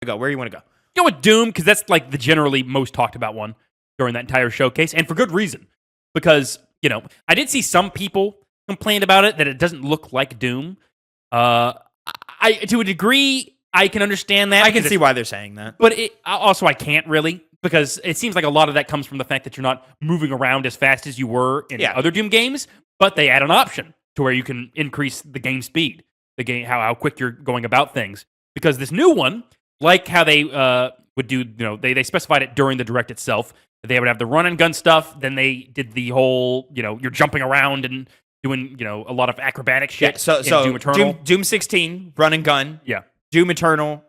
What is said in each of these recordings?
go? Where do you want to go? You know what, Doom, because that's like the generally most talked about one during that entire showcase, and for good reason. Because, I did see some people complain about it, that it doesn't look like Doom. To a degree, I can understand that. I can see why they're saying that. But I can't really, because it seems like a lot of that comes from the fact that you're not moving around as fast as you were in other Doom games, but they add an option to where you can increase the game speed, how quick you're going about things. Because this new one, like how they would do, they specified it during the direct itself. They would have the run and gun stuff. Then they did the whole, you're jumping around and doing, a lot of acrobatic shit. So Doom Eternal. Doom 16, run and gun. Yeah. Doom Eternal,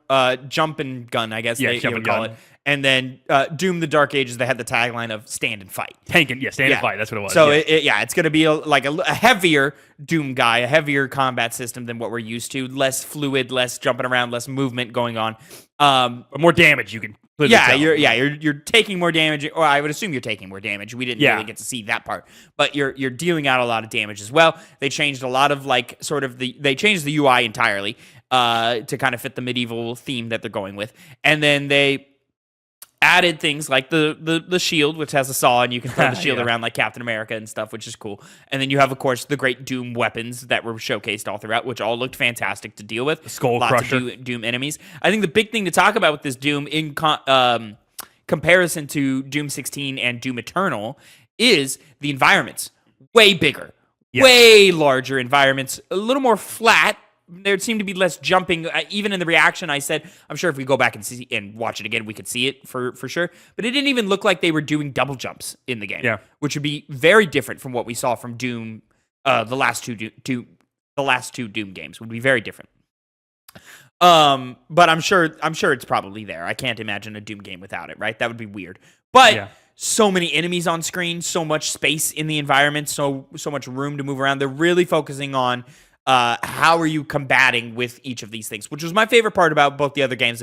jump and gun, I guess they would call it. And then Doom the Dark Ages, they had the tagline of stand and fight. Stand and fight, that's what it was. So it's going to be a heavier Doom guy, a heavier combat system than what we're used to. Less fluid, less jumping around, less movement going on. But more damage you can you're taking more damage, or I would assume you're taking more damage. We didn't really get to see that part, but you're dealing out a lot of damage as well. They changed a lot of they changed the UI entirely to kind of fit the medieval theme that they're going with, and then they added things like the shield, which has a saw, and you can throw the shield around like Captain America and stuff, which is cool. And then you have, of course, the great Doom weapons that were showcased all throughout, which all looked fantastic to deal with. Skull Crusher. Lots of Doom enemies. I think the big thing to talk about with this Doom in comparison to Doom 16 and Doom Eternal is the environments. Way bigger. Yes. Way larger environments. A little more flat. There seemed to be less jumping. Even in the reaction, I said, I'm sure if we go back and watch it again, we could see it for sure. But it didn't even look like they were doing double jumps in the game, which would be very different from what we saw from Doom. The last two Doom games would be very different. But I'm sure it's probably there. I can't imagine a Doom game without it, right? That would be weird. But so many enemies on screen, so much space in the environment, so much room to move around. They're really focusing on how are you combating with each of these things, which was my favorite part about both the other games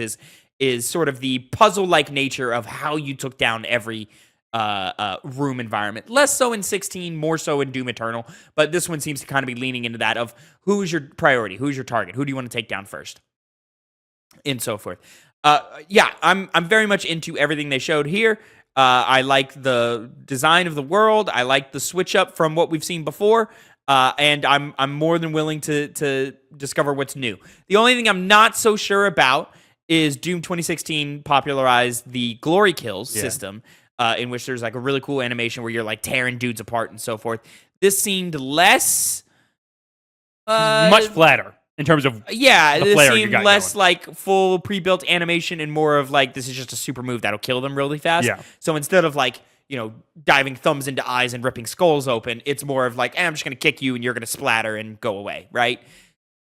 is sort of the puzzle-like nature of how you took down every room environment. Less so in 16, more so in Doom Eternal, but this one seems to kind of be leaning into that of who's your priority, who's your target, who do you want to take down first, and so forth. I'm very much into everything they showed here. I like the design of the world. I like the switch up from what we've seen before. And I'm more than willing to discover what's new. The only thing I'm not so sure about is Doom 2016 popularized the glory kills system, in which there's like a really cool animation where you're like tearing dudes apart and so forth. This seemed less... much flatter in terms of this seemed less going. Like full pre-built animation and more of like, this is just a super move that'll kill them really fast. Yeah. So instead of like, diving thumbs into eyes and ripping skulls open, it's more of like, I'm just going to kick you and you're going to splatter and go away, right?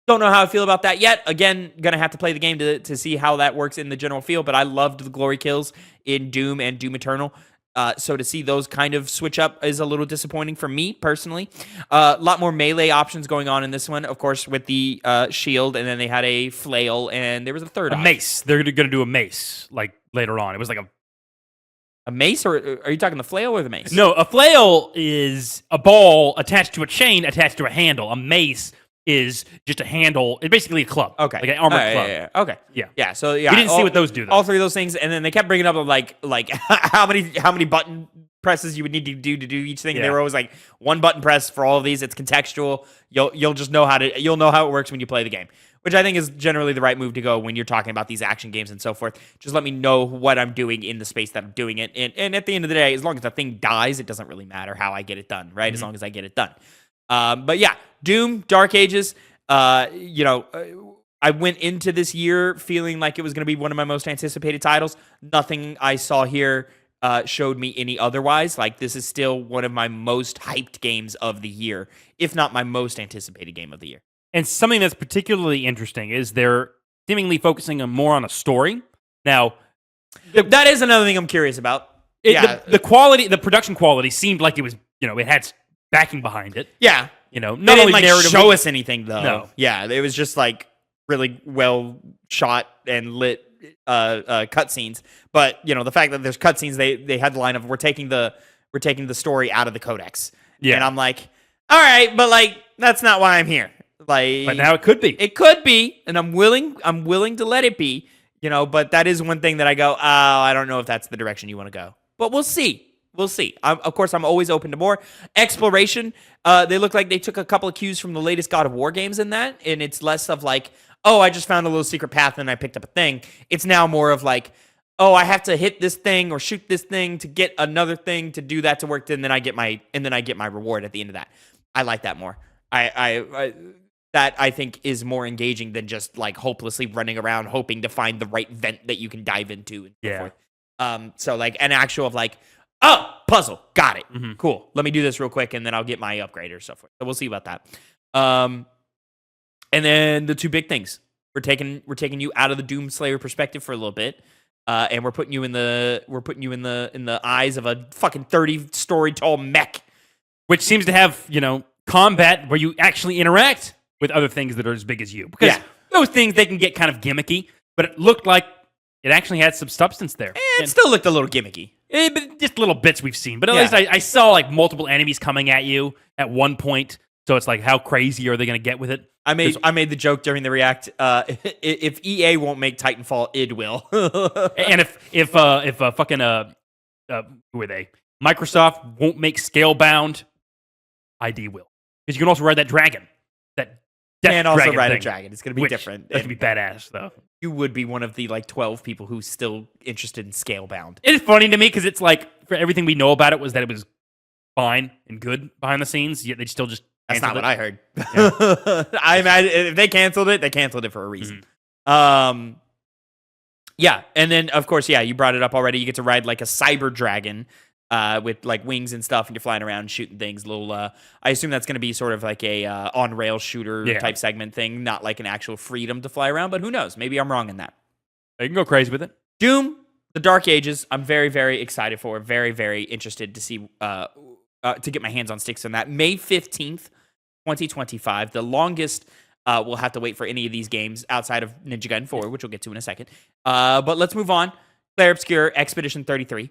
Don't know how I feel about that yet. Again, going to have to play the game to see how that works in the general feel, but I loved the glory kills in Doom and Doom Eternal. So to see those kind of switch up is a little disappointing for me, personally. A lot more melee options going on in this one, of course, with the shield, and then they had a flail, and there was a third option. Mace. They're going to do a mace, like, later on. It was like a mace, or are you talking the flail or the mace? No, a flail is a ball attached to a chain attached to a handle. A mace is just a handle. It's basically a club. Okay. Like an armored club. Yeah. Okay. Yeah. So, we didn't see what those do, though. All three of those things, and then they kept bringing up, like how many button presses you would need to do each thing. Yeah. They were always like, one button press for all of these. It's contextual. You'll just know how it works when you play the game, which I think is generally the right move to go when you're talking about these action games and so forth. Just let me know what I'm doing in the space that I'm doing it. And at the end of the day, as long as the thing dies, it doesn't really matter how I get it done, right? Mm-hmm. As long as I get it done. But yeah, Doom, Dark Ages, I went into this year feeling like it was going to be one of my most anticipated titles. Nothing I saw here showed me any otherwise. Like, this is still one of my most hyped games of the year, if not my most anticipated game of the year. And something that's particularly interesting is they're seemingly focusing more on a story. Now, that is another thing I'm curious about. The quality, the production quality seemed like it was, it had backing behind it. Yeah. Not they only didn't show us anything, though. No. Yeah, it was just like really well shot and lit cutscenes. But the fact that there's cutscenes, they had the line of we're taking the story out of the codex. Yeah, and I'm like, all right, but like that's not why I'm here. Like, but now it could be. It could be, and I'm willing to let it be. but that is one thing that I go, oh, I don't know if that's the direction you want to go. But we'll see. We'll see. Of course, I'm always open to more. Exploration, they look like they took a couple of cues from the latest God of War games in that, and it's less of like, oh, I just found a little secret path and I picked up a thing. It's now more of like, oh, I have to hit this thing or shoot this thing to get another thing to do that to work, and then I get my reward at the end of that. I like that more. That I think is more engaging than just like hopelessly running around hoping to find the right vent that you can dive into and so forth. So like an actual of like, oh, puzzle, got it, cool. Let me do this real quick, and then I'll get my upgrade or so forth. So we'll see about that. And then the two big things, we're taking you out of the Doomslayer perspective for a little bit, and we're putting you in the eyes of a fucking 30-story tall mech, which seems to have combat where you actually interact with other things that are as big as you. Because those things, they can get kind of gimmicky, but it looked like it actually had some substance there. It still looked a little gimmicky. But just little bits we've seen. But at least I saw like multiple enemies coming at you at one point. So it's like, how crazy are they going to get with it? I made the joke during the react. If EA won't make Titanfall, id will. And if fucking who are they? Microsoft won't make Scalebound, ID will, because you can also ride that dragon. And also ride thing, a dragon. It's going to be different. That's going to be badass, though. You would be one of the 12 people who's still interested in Scalebound. It's funny to me because it's like, for everything we know about it was that it was fine and good behind the scenes, yet they still just That's not what I heard. Yeah. I imagine if they canceled it, they canceled it for a reason. And then, of course, you brought it up already. You get to ride like a cyber dragon with like wings and stuff, and you're flying around shooting things. I assume that's going to be sort of like a on-rail shooter type segment thing, not like an actual freedom to fly around, but who knows? Maybe I'm wrong in that. You can go crazy with it. Doom, the Dark Ages, I'm very, very excited for. Very, very interested to see, to get my hands on sticks on that. May 15th, 2025, the longest we'll have to wait for any of these games outside of Ninja Gaiden 4, which we'll get to in a second. But let's move on. Clair Obscur Expedition 33.